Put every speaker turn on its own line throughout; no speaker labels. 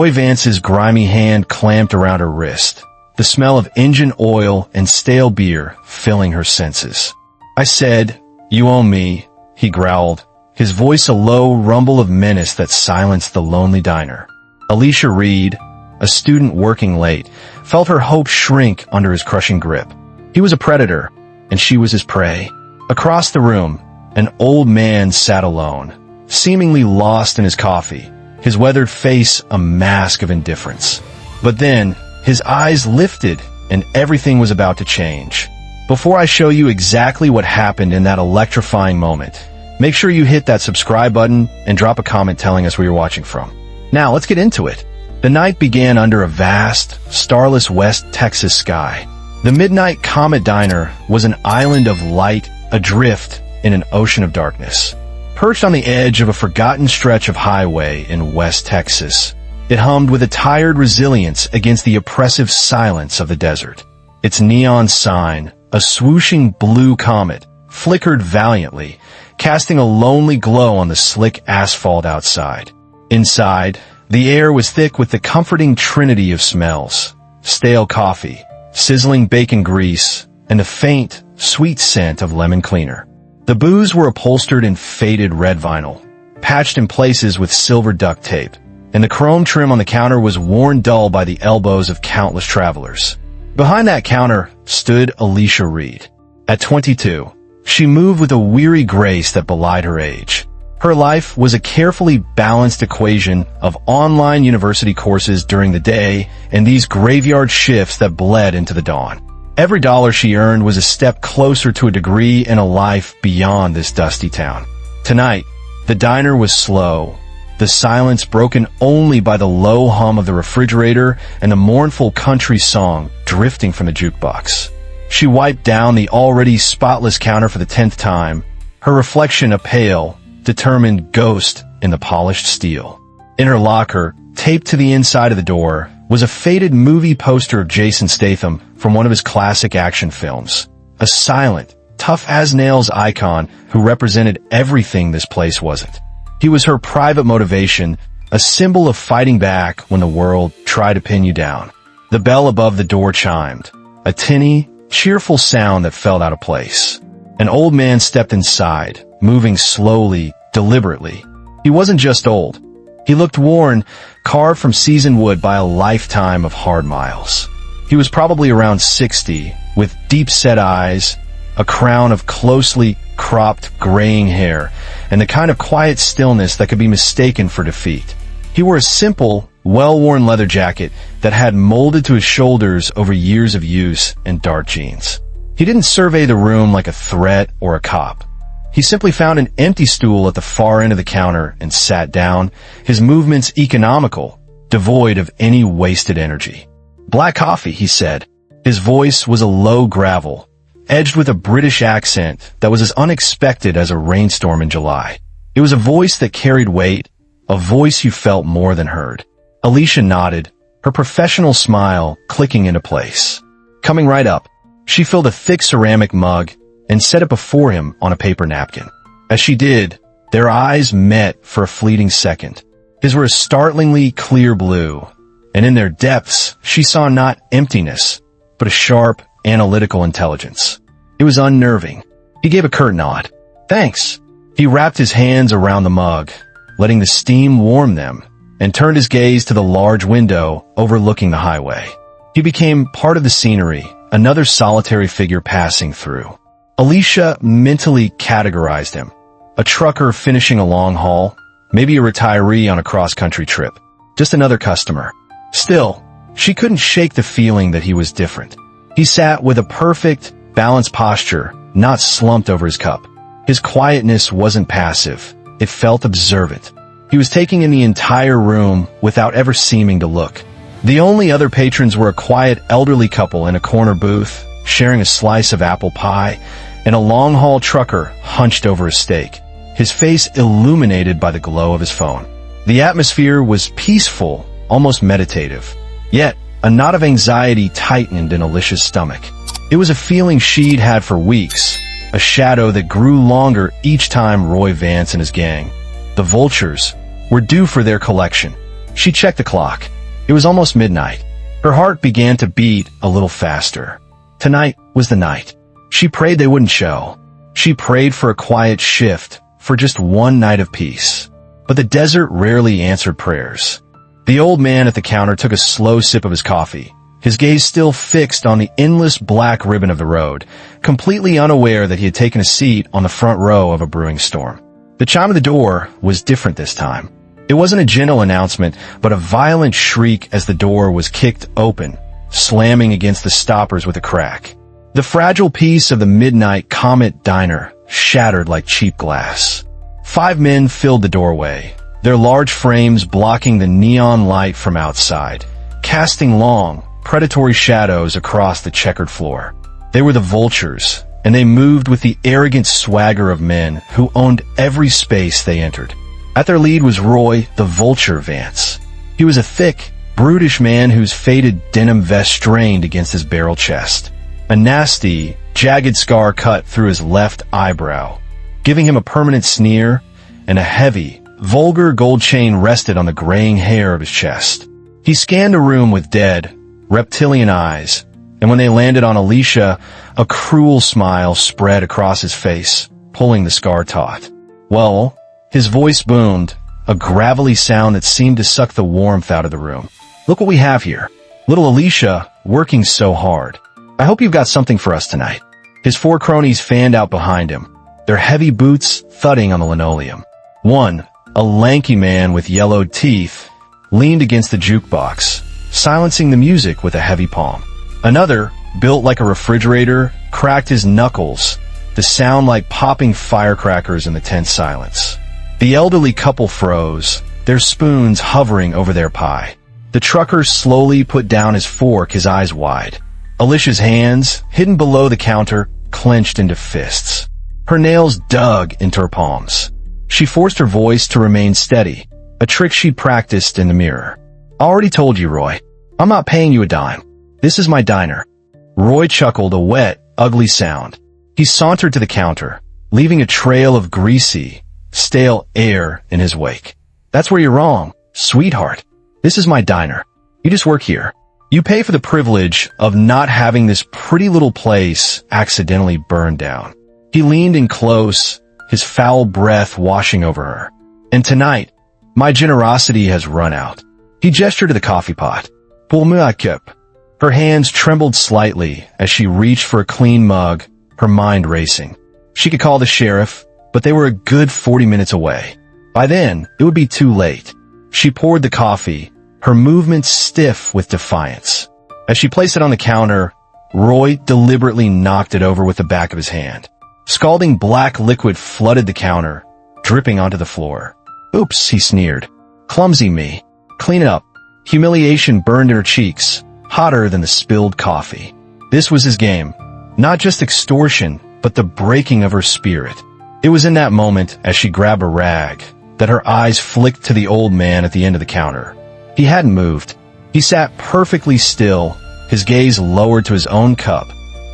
Roy Vance's grimy hand clamped around her wrist, the smell of engine oil and stale beer filling her senses. "I said, you owe me," he growled, his voice a low rumble of menace that silenced the lonely diner. Alicia Reed, a student working late, felt her hopes shrink under his crushing grip. He was a predator, and she was his prey. Across the room, an old man sat alone, seemingly lost in his coffee, his weathered face a mask of indifference. But then, his eyes lifted, and everything was about to change. Before I show you exactly what happened in that electrifying moment, make sure you hit that subscribe button and drop a comment telling us where you're watching from. Now, let's get into it. The night began under a vast, starless West Texas sky. The Midnight Comet Diner was an island of light adrift in an ocean of darkness. Perched on the edge of a forgotten stretch of highway in West Texas, it hummed with a tired resilience against the oppressive silence of the desert. Its neon sign, a swooshing blue comet, flickered valiantly, casting a lonely glow on the slick asphalt outside. Inside, the air was thick with the comforting trinity of smells: stale coffee, sizzling bacon grease, and the faint, sweet scent of lemon cleaner. The booths were upholstered in faded red vinyl, patched in places with silver duct tape, and the chrome trim on the counter was worn dull by the elbows of countless travelers. Behind that counter stood Alicia Reed. At 22, she moved with a weary grace that belied her age. Her life was a carefully balanced equation of online university courses during the day and these graveyard shifts that bled into the dawn. Every dollar she earned was a step closer to a degree and a life beyond this dusty town. Tonight, the diner was slow, the silence broken only by the low hum of the refrigerator and the mournful country song drifting from the jukebox. She wiped down the already spotless counter for the 10th time, her reflection a pale, determined ghost in the polished steel. In her locker, taped to the inside of the door, was a faded movie poster of Jason Statham from one of his classic action films. A silent, tough-as-nails icon who represented everything this place wasn't. He was her private motivation, a symbol of fighting back when the world tried to pin you down. The bell above the door chimed, a tinny, cheerful sound that felt out of place. An old man stepped inside, moving slowly, deliberately. He wasn't just old. He looked worn, carved from seasoned wood by a lifetime of hard miles. He was probably around 60, with deep-set eyes, a crown of closely cropped, graying hair, and the kind of quiet stillness that could be mistaken for defeat. He wore a simple, well-worn leather jacket that had molded to his shoulders over years of use and dark jeans. He didn't survey the room like a threat or a cop. He simply found an empty stool at the far end of the counter and sat down, his movements economical, devoid of any wasted energy. "Black coffee," he said. His voice was a low gravel, edged with a British accent that was as unexpected as a rainstorm in July. It was a voice that carried weight, a voice you felt more than heard. Alicia nodded, her professional smile clicking into place. Coming right up, she filled a thick ceramic mug and set it before him on a paper napkin. As she did, their eyes met for a fleeting second. His were a startlingly clear blue, and in their depths, she saw not emptiness, but a sharp, analytical intelligence. It was unnerving. He gave a curt nod. "Thanks." He wrapped his hands around the mug, letting the steam warm them, and turned his gaze to the large window overlooking the highway. He became part of the scenery, another solitary figure passing through. Alicia mentally categorized him. A trucker finishing a long haul, maybe a retiree on a cross-country trip. Just another customer. Still, she couldn't shake the feeling that he was different. He sat with a perfect, balanced posture, not slumped over his cup. His quietness wasn't passive. It felt observant. He was taking in the entire room without ever seeming to look. The only other patrons were a quiet elderly couple in a corner booth, sharing a slice of apple pie, and a long-haul trucker hunched over a steak, his face illuminated by the glow of his phone. The atmosphere was peaceful, almost meditative. Yet, a knot of anxiety tightened in Alicia's stomach. It was a feeling she'd had for weeks, a shadow that grew longer each time Roy Vance and his gang, the Vultures, were due for their collection. She checked the clock. It was almost midnight. Her heart began to beat a little faster. Tonight was the night. She prayed they wouldn't show. She prayed for a quiet shift, for just one night of peace. But the desert rarely answered prayers. The old man at the counter took a slow sip of his coffee, his gaze still fixed on the endless black ribbon of the road, completely unaware that he had taken a seat on the front row of a brewing storm. The chime of the door was different this time. It wasn't a gentle announcement, but a violent shriek as the door was kicked open, slamming against the stoppers with a crack. The fragile piece of the Midnight Comet diner shattered like cheap glass. 5 men filled the doorway, their large frames blocking the neon light from outside, casting long, predatory shadows across the checkered floor. They were the vultures, and they moved with the arrogant swagger of men who owned every space they entered. At their lead was Roy, the Vulture Vance. He was a thick, brutish man whose faded denim vest strained against his barrel chest. A nasty, jagged scar cut through his left eyebrow, giving him a permanent sneer, and a heavy, vulgar gold chain rested on the graying hair of his chest. He scanned the room with dead, reptilian eyes, and when they landed on Alicia, a cruel smile spread across his face, pulling the scar taut. Well, his voice boomed, a gravelly sound that seemed to suck the warmth out of the room. Look what we have here. Little Alicia, working so hard. I hope you've got something for us tonight. His 4 cronies fanned out behind him, their heavy boots thudding on the linoleum. One, a lanky man with yellowed teeth, leaned against the jukebox, silencing the music with a heavy palm. Another, built like a refrigerator, cracked his knuckles, the sound like popping firecrackers in the tense silence. The elderly couple froze, their spoons hovering over their pie. The trucker slowly put down his fork, his eyes wide. Alicia's hands, hidden below the counter, clenched into fists. Her nails dug into her palms. She forced her voice to remain steady, a trick she'd practiced in the mirror. I already told you, Roy. I'm not paying you a dime. This is my diner. Roy chuckled, a wet, ugly sound. He sauntered to the counter, leaving a trail of greasy, stale air in his wake. That's where you're wrong, sweetheart. This is my diner. You just work here. You pay for the privilege of not having this pretty little place accidentally burned down. He leaned in close, his foul breath washing over her. And tonight, my generosity has run out. He gestured to the coffee pot. Pour-moi un cup. Her hands trembled slightly as she reached for a clean mug, her mind racing. She could call the sheriff, but they were a good 40 minutes away. By then, it would be too late. She poured the coffee, her movements stiff with defiance. As she placed it on the counter, Roy deliberately knocked it over with the back of his hand. Scalding black liquid flooded the counter, dripping onto the floor. Oops, he sneered. Clumsy me. Clean it up. Humiliation burned in her cheeks, hotter than the spilled coffee. This was his game. Not just extortion, but the breaking of her spirit. It was in that moment, as she grabbed a rag, that her eyes flicked to the old man at the end of the counter. He hadn't moved. He sat perfectly still, his gaze lowered to his own cup,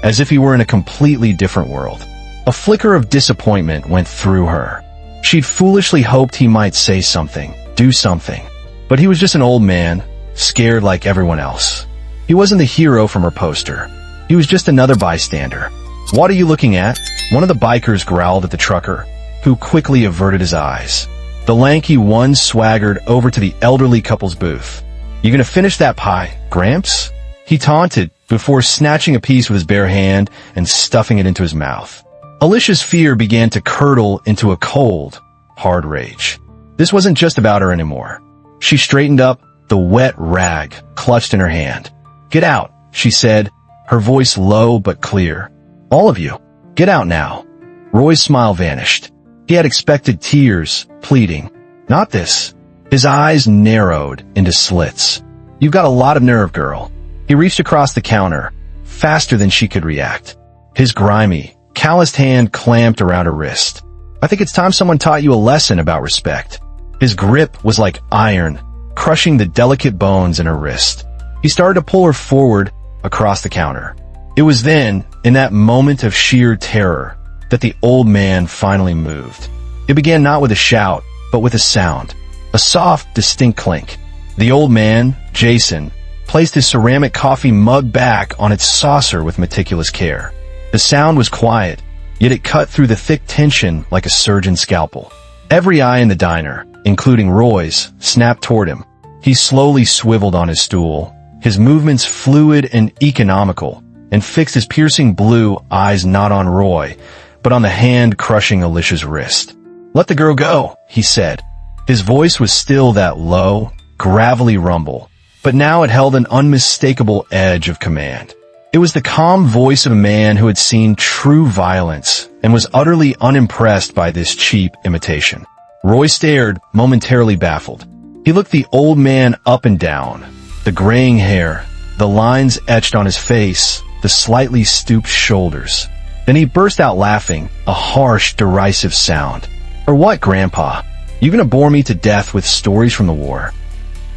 as if he were in a completely different world. A flicker of disappointment went through her. She'd foolishly hoped he might say something, do something. But he was just an old man, scared like everyone else. He wasn't the hero from her poster. He was just another bystander. What are you looking at? One of the bikers growled at the trucker, who quickly averted his eyes. The lanky one swaggered over to the elderly couple's booth. You gonna finish that pie, Gramps? He taunted, before snatching a piece with his bare hand and stuffing it into his mouth. Alicia's fear began to curdle into a cold, hard rage. This wasn't just about her anymore. She straightened up, the wet rag clutched in her hand. Get out, she said, her voice low but clear. All of you, get out now. Roy's smile vanished. He had expected tears, pleading. Not this. His eyes narrowed into slits. You've got a lot of nerve, girl. He reached across the counter, faster than she could react. His grimy, calloused hand clamped around her wrist. I think it's time someone taught you a lesson about respect. His grip was like iron, crushing the delicate bones in her wrist. He started to pull her forward across the counter. It was then, in that moment of sheer terror, that the old man finally moved. It began not with a shout, but with a sound. A soft, distinct clink. The old man, Jason placed his ceramic coffee mug back on its saucer with meticulous care. The sound was quiet, yet it cut through the thick tension like a surgeon's scalpel. Every eye in the diner, including Roy's, snapped toward him. He slowly swiveled on his stool, his movements fluid and economical, and fixed his piercing blue eyes not on Roy, but on the hand crushing Alicia's wrist. "Let the girl go," he said. His voice was still that low, gravelly rumble, but now it held an unmistakable edge of command. It was the calm voice of a man who had seen true violence and was utterly unimpressed by this cheap imitation. Roy stared, momentarily baffled. He looked the old man up and down, the graying hair, the lines etched on his face, the slightly stooped shoulders. Then he burst out laughing, a harsh, derisive sound. "Or what, Grandpa? You gonna bore me to death with stories from the war?"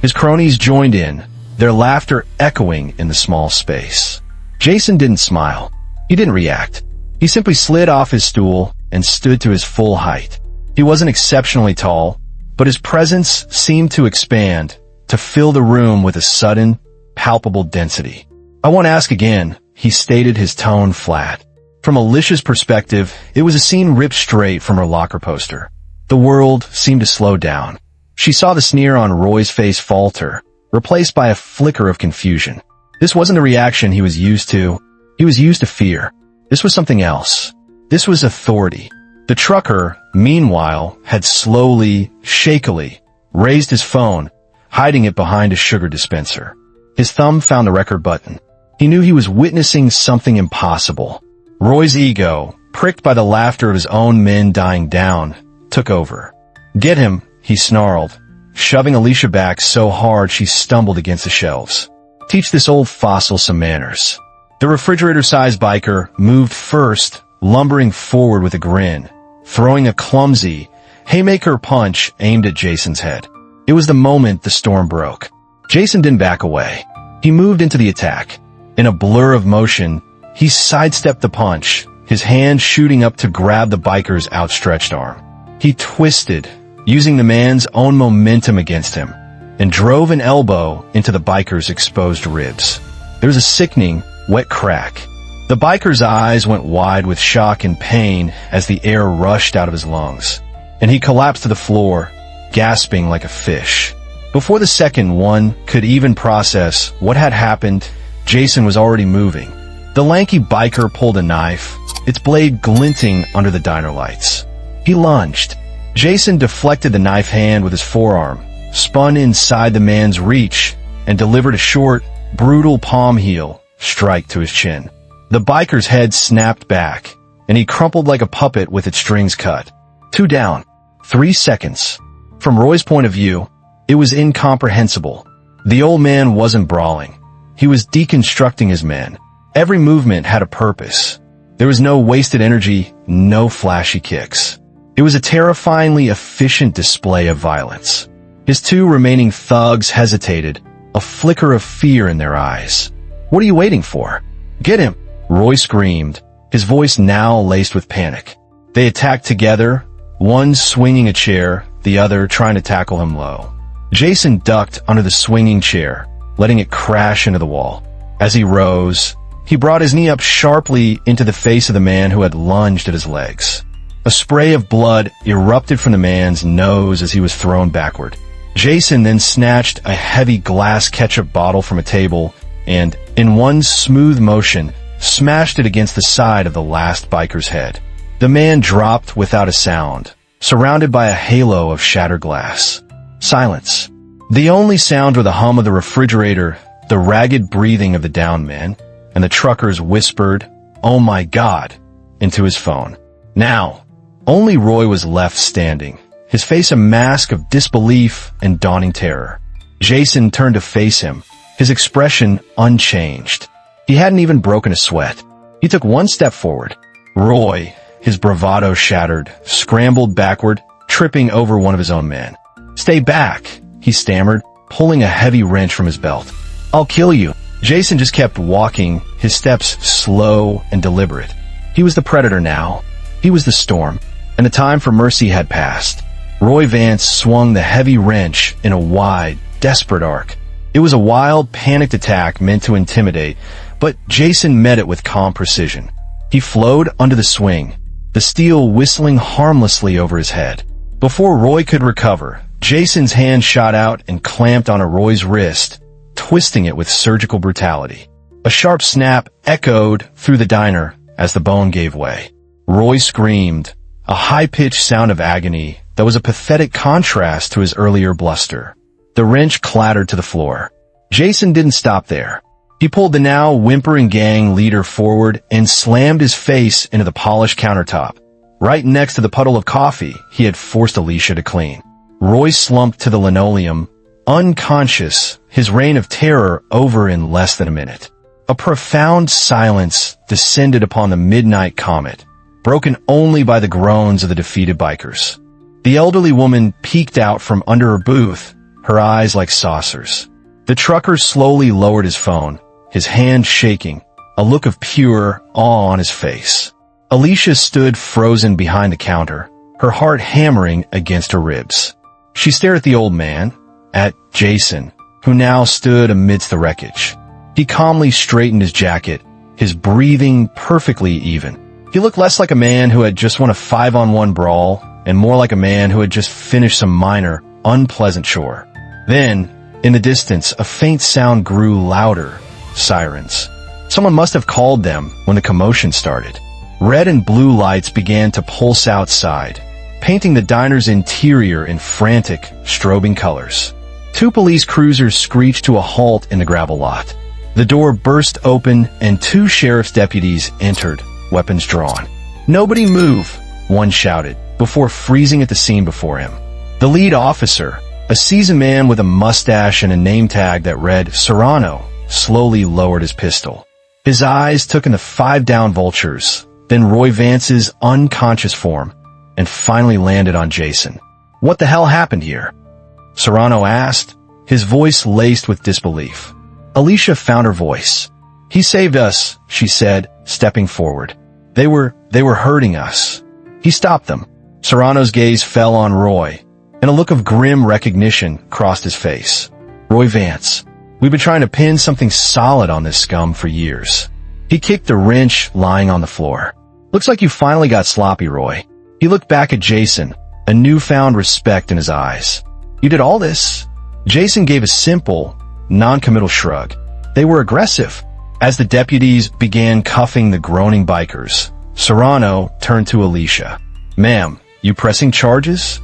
His cronies joined in, their laughter echoing in the small space. Jason didn't smile. He didn't react. He simply slid off his stool and stood to his full height. He wasn't exceptionally tall, but his presence seemed to expand, to fill the room with a sudden, palpable density. "I won't ask again," he stated, his tone flat. From Alicia's perspective, it was a scene ripped straight from her locker poster. The world seemed to slow down. She saw the sneer on Roy's face falter, replaced by a flicker of confusion. This wasn't the reaction he was used to. He was used to fear. This was something else. This was authority. The trucker, meanwhile, had slowly, shakily, raised his phone, hiding it behind a sugar dispenser. His thumb found the record button. He knew he was witnessing something impossible. Roy's ego, pricked by the laughter of his own men dying down, took over. "Get him," he snarled, shoving Alicia back so hard she stumbled against the shelves. "Teach this old fossil some manners." The refrigerator-sized biker moved first, lumbering forward with a grin, throwing a clumsy, haymaker punch aimed at Jason's head. It was the moment the storm broke. Jason didn't back away. He moved into the attack. In a blur of motion, he sidestepped the punch, his hand shooting up to grab the biker's outstretched arm. He twisted, using the man's own momentum against him, and drove an elbow into the biker's exposed ribs. There was a sickening, wet crack. The biker's eyes went wide with shock and pain as the air rushed out of his lungs, and he collapsed to the floor, gasping like a fish. Before the second one could even process what had happened, Jason was already moving. The lanky biker pulled a knife, its blade glinting under the diner lights. He lunged. Jason deflected the knife hand with his forearm, spun inside the man's reach, and delivered a short, brutal palm heel strike to his chin. The biker's head snapped back, and he crumpled like a puppet with its strings cut. 2 down. 3 seconds. From Roy's point of view, it was incomprehensible. The old man wasn't brawling. He was deconstructing his men. Every movement had a purpose. There was no wasted energy, no flashy kicks. It was a terrifyingly efficient display of violence. His 2 remaining thugs hesitated, a flicker of fear in their eyes. "What are you waiting for? Get him!" Roy screamed, his voice now laced with panic. They attacked together, one swinging a chair, the other trying to tackle him low. Jason ducked under the swinging chair, letting it crash into the wall. As he rose, he brought his knee up sharply into the face of the man who had lunged at his legs. A spray of blood erupted from the man's nose as he was thrown backward. Jason then snatched a heavy glass ketchup bottle from a table and, in one smooth motion, smashed it against the side of the last biker's head. The man dropped without a sound, surrounded by a halo of shattered glass. Silence. The only sound were the hum of the refrigerator, the ragged breathing of the downed man, and the trucker's whispered, "Oh my God," into his phone. Now, only Roy was left standing, his face a mask of disbelief and dawning terror. Jason turned to face him, his expression unchanged. He hadn't even broken a sweat. He took one step forward. Roy, his bravado shattered, scrambled backward, tripping over one of his own men. "Stay back," he stammered, pulling a heavy wrench from his belt. "I'll kill you." Jason just kept walking, his steps slow and deliberate. He was the predator now. He was the storm, and the time for mercy had passed. Roy Vance swung the heavy wrench in a wide, desperate arc. It was a wild, panicked attack meant to intimidate, but Jason met it with calm precision. He flowed under the swing, the steel whistling harmlessly over his head. Before Roy could recover, Jason's hand shot out and clamped onto Roy's wrist, twisting it with surgical brutality. A sharp snap echoed through the diner as the bone gave way. Roy screamed, a high-pitched sound of agony that was a pathetic contrast to his earlier bluster. The wrench clattered to the floor. Jason didn't stop there. He pulled the now whimpering gang leader forward and slammed his face into the polished countertop, right next to the puddle of coffee he had forced Alicia to clean. Roy slumped to the linoleum, unconscious, his reign of terror over in less than a minute. A profound silence descended upon the midnight comet, broken only by the groans of the defeated bikers. The elderly woman peeked out from under her booth, her eyes like saucers. The trucker slowly lowered his phone, his hand shaking, a look of pure awe on his face. Alicia stood frozen behind the counter, her heart hammering against her ribs. She stared at the old man, at Jason, who now stood amidst the wreckage. He calmly straightened his jacket, his breathing perfectly even. He looked less like a man who had just won a 5-on-1 brawl, and more like a man who had just finished some minor, unpleasant chore. Then, in the distance, a faint sound grew louder. Sirens. Someone must have called them when the commotion started. Red and blue lights began to pulse outside, painting the diner's interior in frantic, strobing colors. 2 police cruisers screeched to a halt in the gravel lot. The door burst open and 2 sheriff's deputies entered, weapons drawn. "Nobody move," one shouted, before freezing at the scene before him. The lead officer, a seasoned man with a mustache and a name tag that read Serrano, slowly lowered his pistol. His eyes took in the 5 down vultures, then Roy Vance's unconscious form, and finally landed on Jason. "What the hell happened here?" Serrano asked, his voice laced with disbelief. Alicia found her voice. "He saved us," she said, stepping forward. They were hurting us." He stopped them. Serrano's gaze fell on Roy, and a look of grim recognition crossed his face. "Roy Vance, we've been trying to pin something solid on this scum for years." He kicked the wrench lying on the floor. "Looks like you finally got sloppy, Roy." He looked back at Jason, a newfound respect in his eyes. "You did all this?" Jason gave a simple, non-committal shrug. They were aggressive. As the deputies began cuffing the groaning bikers, Serrano turned to Alicia. "Ma'am, you pressing charges?"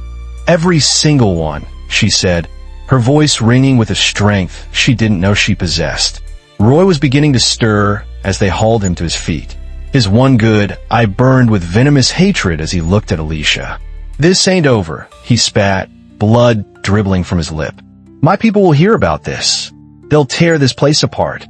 "Every single one," she said, her voice ringing with a strength she didn't know she possessed. Roy was beginning to stir as they hauled him to his feet. His one good eye burned with venomous hatred as he looked at Alicia. "This ain't over," he spat, blood dribbling from his lip. "My people will hear about this. They'll tear this place apart."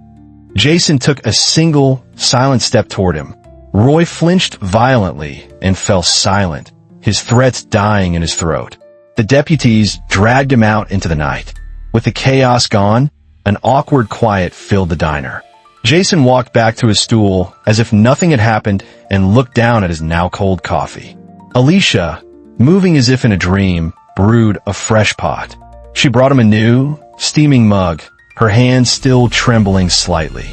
Jason took a single, silent step toward him. Roy flinched violently and fell silent, his threats dying in his throat. The deputies dragged him out into the night. With the chaos gone, an awkward quiet filled the diner. Jason walked back to his stool as if nothing had happened and looked down at his now cold coffee. Alicia, moving as if in a dream, brewed a fresh pot. She brought him a new, steaming mug, her hands still trembling slightly.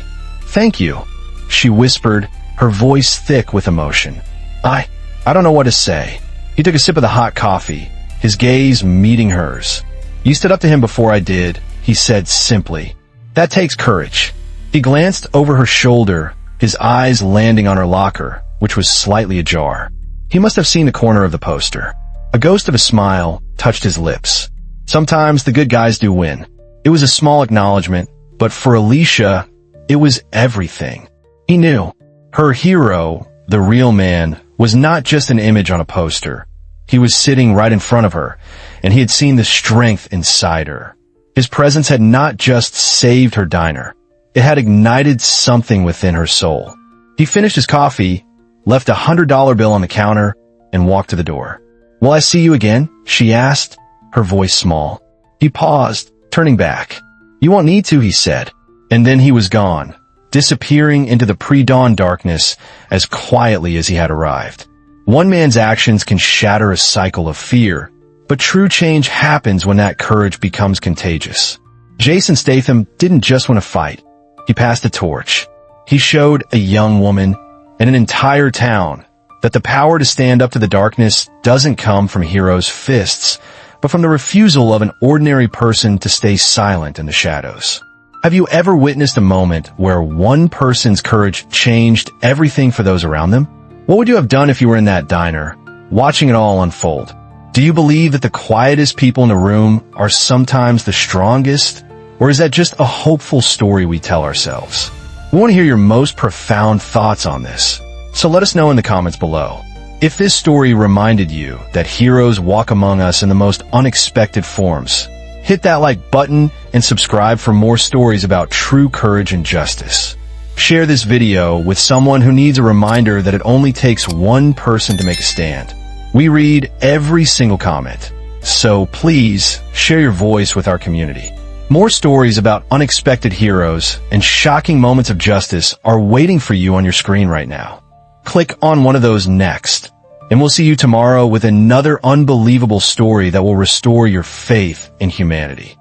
"Thank you," she whispered, her voice thick with emotion. I don't know what to say." He took a sip of the hot coffee, his gaze meeting hers. "You stood up to him before I did," he said simply. "That takes courage." He glanced over her shoulder, his eyes landing on her locker, which was slightly ajar. He must have seen the corner of the poster. A ghost of a smile touched his lips. Sometimes the good guys do win. It was a small acknowledgement, but for Alicia, it was everything. He knew. Her hero, the real man, was not just an image on a poster. He was sitting right in front of her, and he had seen the strength inside her. His presence had not just saved her diner. It had ignited something within her soul. He finished his coffee, left a $100 bill on the counter, and walked to the door. "Will I see you again?" she asked, her voice small. He paused, turning back. "You won't need to," he said. And then he was gone, disappearing into the pre-dawn darkness as quietly as he had arrived. One man's actions can shatter a cycle of fear, but true change happens when that courage becomes contagious. Jason Statham didn't just win a fight. He passed the torch. He showed a young woman and an entire town that the power to stand up to the darkness doesn't come from heroes' fists, but from the refusal of an ordinary person to stay silent in the shadows. Have you ever witnessed a moment where one person's courage changed everything for those around them? What would you have done if you were in that diner, watching it all unfold? Do you believe that the quietest people in the room are sometimes the strongest? Or is that just a hopeful story we tell ourselves? We want to hear your most profound thoughts on this, so let us know in the comments below. If this story reminded you that heroes walk among us in the most unexpected forms, hit that like button and subscribe for more stories about true courage and justice. Share this video with someone who needs a reminder that it only takes one person to make a stand. We read every single comment, so please share your voice with our community. More stories about unexpected heroes and shocking moments of justice are waiting for you on your screen right now. Click on one of those next, and we'll see you tomorrow with another unbelievable story that will restore your faith in humanity.